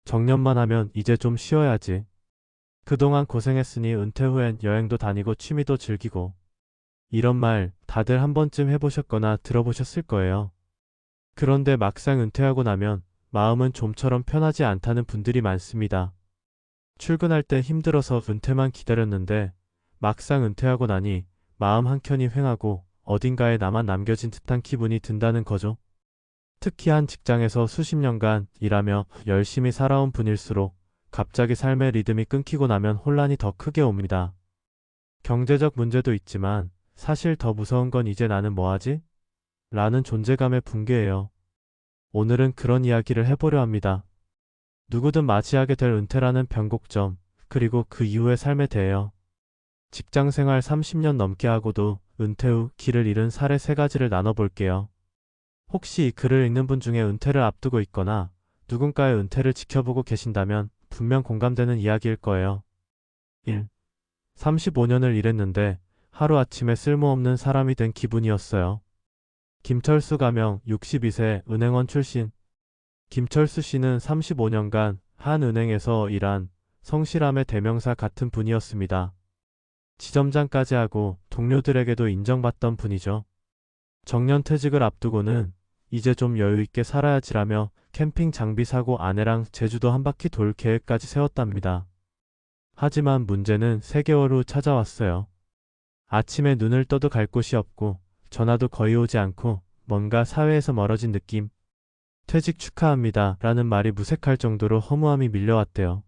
정년만 하면 이제 좀 쉬어야지. 그동안 고생했으니 은퇴 후엔 여행도 다니고 취미도 즐기고. 이런 말 다들 한 번쯤 해보셨거나 들어보셨을 거예요. 그런데 막상 은퇴하고 나면 마음은 좀처럼 편하지 않다는 분들이 많습니다. 출근할 때 힘들어서 은퇴만 기다렸는데 막상 은퇴하고 나니 마음 한켠이 휑하고 어딘가에 나만 남겨진 듯한 기분이 든다는 거죠. 특히 한 직장에서 수십 년간 일하며 열심히 살아온 분일수록 갑자기 삶의 리듬이 끊기고 나면 혼란이 더 크게 옵니다. 경제적 문제도 있지만 사실 더 무서운 건 이제 나는 뭐하지? 라는 존재감의 붕괴예요. 오늘은 그런 이야기를 해보려 합니다. 누구든 맞이하게 될 은퇴라는 변곡점, 그리고 그 이후의 삶에 대해요. 직장 생활 30년 넘게 하고도 은퇴 후 길을 잃은 사례 3가지를 나눠볼게요. 혹시 이 글을 읽는 분 중에 은퇴를 앞두고 있거나 누군가의 은퇴를 지켜보고 계신다면 분명 공감되는 이야기일 거예요. 1. 35년을 일했는데 하루아침에 쓸모없는 사람이 된 기분이었어요. 김철수 가명 62세 은행원 출신. 김철수 씨는 35년간 한 은행에서 일한 성실함의 대명사 같은 분이었습니다. 지점장까지 하고 동료들에게도 인정받던 분이죠. 정년퇴직을 앞두고는 이제 좀 여유있게 살아야지라며 캠핑 장비 사고 아내랑 제주도 한 바퀴 돌 계획까지 세웠답니다. 하지만 문제는 3개월 후 찾아왔어요. 아침에 눈을 떠도 갈 곳이 없고 전화도 거의 오지 않고 뭔가 사회에서 멀어진 느낌. 퇴직 축하합니다 라는 말이 무색할 정도로 허무함이 밀려왔대요.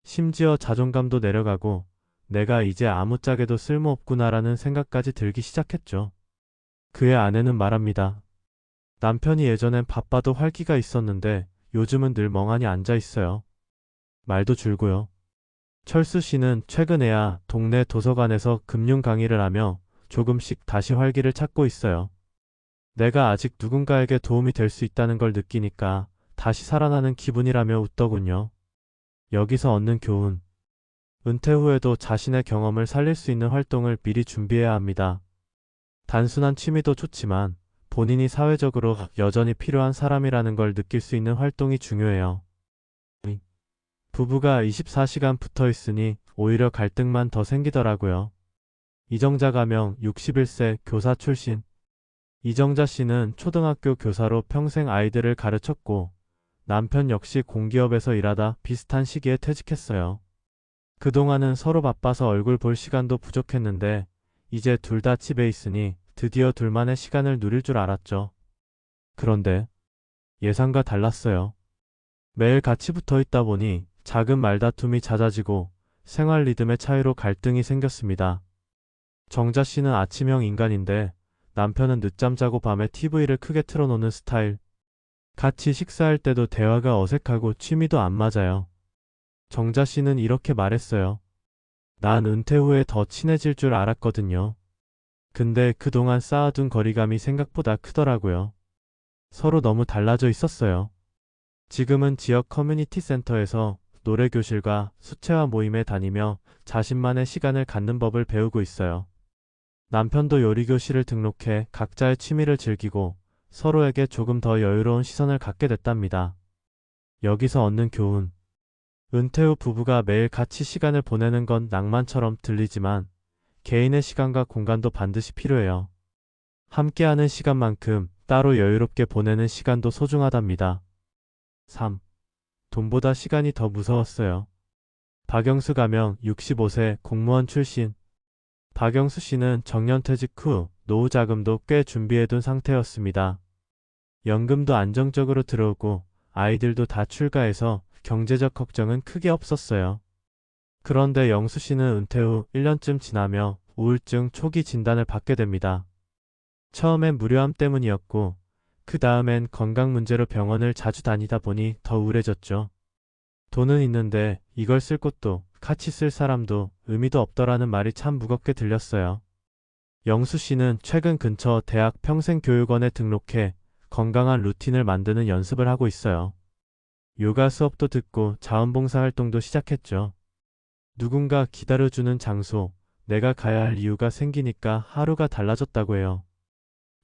심지어 자존감도 내려가고 내가 이제 아무짝에도 쓸모없구나라는 생각까지 들기 시작했죠. 그의 아내는 말합니다. 남편이 예전엔 바빠도 활기가 있었는데 요즘은 늘 멍하니 앉아 있어요. 말도 줄고요. 철수 씨는 최근에야 동네 도서관에서 금융 강의를 하며 조금씩 다시 활기를 찾고 있어요. 내가 아직 누군가에게 도움이 될 수 있다는 걸 느끼니까 다시 살아나는 기분이라며 웃더군요. 여기서 얻는 교훈. 은퇴 후에도 자신의 경험을 살릴 수 있는 활동을 미리 준비해야 합니다. 단순한 취미도 좋지만 본인이 사회적으로 여전히 필요한 사람이라는 걸 느낄 수 있는 활동이 중요해요. 부부가 24시간 붙어 있으니 오히려 갈등만 더 생기더라고요. 이정자 가명 61세 교사 출신. 이정자 씨는 초등학교 교사로 평생 아이들을 가르쳤고 남편 역시 공기업에서 일하다 비슷한 시기에 퇴직했어요. 그동안은 서로 바빠서 얼굴 볼 시간도 부족했는데 이제 둘 다 집에 있으니 드디어 둘만의 시간을 누릴 줄 알았죠. 그런데 예상과 달랐어요. 매일 같이 붙어 있다 보니 작은 말다툼이 잦아지고 생활 리듬의 차이로 갈등이 생겼습니다. 정자 씨는 아침형 인간인데 남편은 늦잠 자고 밤에 TV를 크게 틀어놓는 스타일. 같이 식사할 때도 대화가 어색하고 취미도 안 맞아요. 정자 씨는 이렇게 말했어요. 난 은퇴 후에 더 친해질 줄 알았거든요. 근데 그동안 쌓아둔 거리감이 생각보다 크더라고요. 서로 너무 달라져 있었어요. 지금은 지역 커뮤니티 센터에서 노래교실과 수채화 모임에 다니며 자신만의 시간을 갖는 법을 배우고 있어요. 남편도 요리교실을 등록해 각자의 취미를 즐기고 서로에게 조금 더 여유로운 시선을 갖게 됐답니다. 여기서 얻는 교훈. 은퇴 후 부부가 매일 같이 시간을 보내는 건 낭만처럼 들리지만 개인의 시간과 공간도 반드시 필요해요. 함께하는 시간만큼 따로 여유롭게 보내는 시간도 소중하답니다. 3. 돈보다 시간이 더 무서웠어요. 박영수 가명 65세 공무원 출신. 박영수 씨는 정년퇴직 후 노후 자금도 꽤 준비해둔 상태였습니다. 연금도 안정적으로 들어오고 아이들도 다 출가해서 경제적 걱정은 크게 없었어요. 그런데 영수 씨는 은퇴 후 1년쯤 지나며 우울증 초기 진단을 받게 됩니다. 처음엔 무료함 때문이었고 그 다음엔 건강 문제로 병원을 자주 다니다 보니 더 우울해졌죠. 돈은 있는데 이걸 쓸 곳도 같이 쓸 사람도 의미도 없더라는 말이 참 무겁게 들렸어요. 영수 씨는 최근 근처 대학 평생교육원에 등록해 건강한 루틴을 만드는 연습을 하고 있어요. 요가 수업도 듣고 자원봉사 활동도 시작했죠. 누군가 기다려주는 장소, 내가 가야 할 이유가 생기니까 하루가 달라졌다고 해요.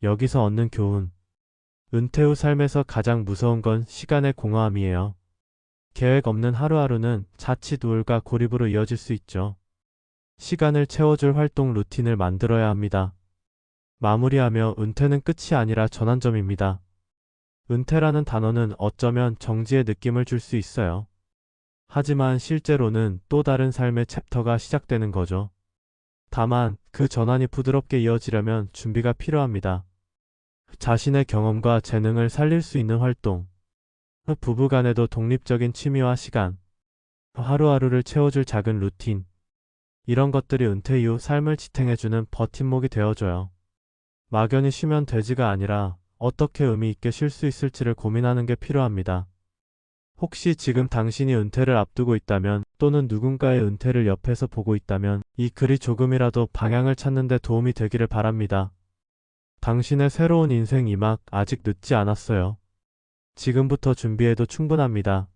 여기서 얻는 교훈. 은퇴 후 삶에서 가장 무서운 건 시간의 공허함이에요. 계획 없는 하루하루는 자칫 우울과 고립으로 이어질 수 있죠. 시간을 채워줄 활동 루틴을 만들어야 합니다. 마무리하며 은퇴는 끝이 아니라 전환점입니다. 은퇴라는 단어는 어쩌면 정지의 느낌을 줄 수 있어요. 하지만 실제로는 또 다른 삶의 챕터가 시작되는 거죠. 다만 그 전환이 부드럽게 이어지려면 준비가 필요합니다. 자신의 경험과 재능을 살릴 수 있는 활동, 부부간에도 독립적인 취미와 시간, 하루하루를 채워줄 작은 루틴, 이런 것들이 은퇴 이후 삶을 지탱해주는 버팀목이 되어줘요. 막연히 쉬면 되지가 아니라 어떻게 의미 있게 쉴 수 있을지를 고민하는 게 필요합니다. 혹시 지금 당신이 은퇴를 앞두고 있다면 또는 누군가의 은퇴를 옆에서 보고 있다면 이 글이 조금이라도 방향을 찾는 데 도움이 되기를 바랍니다. 당신의 새로운 인생 이막 아직 늦지 않았어요. 지금부터 준비해도 충분합니다.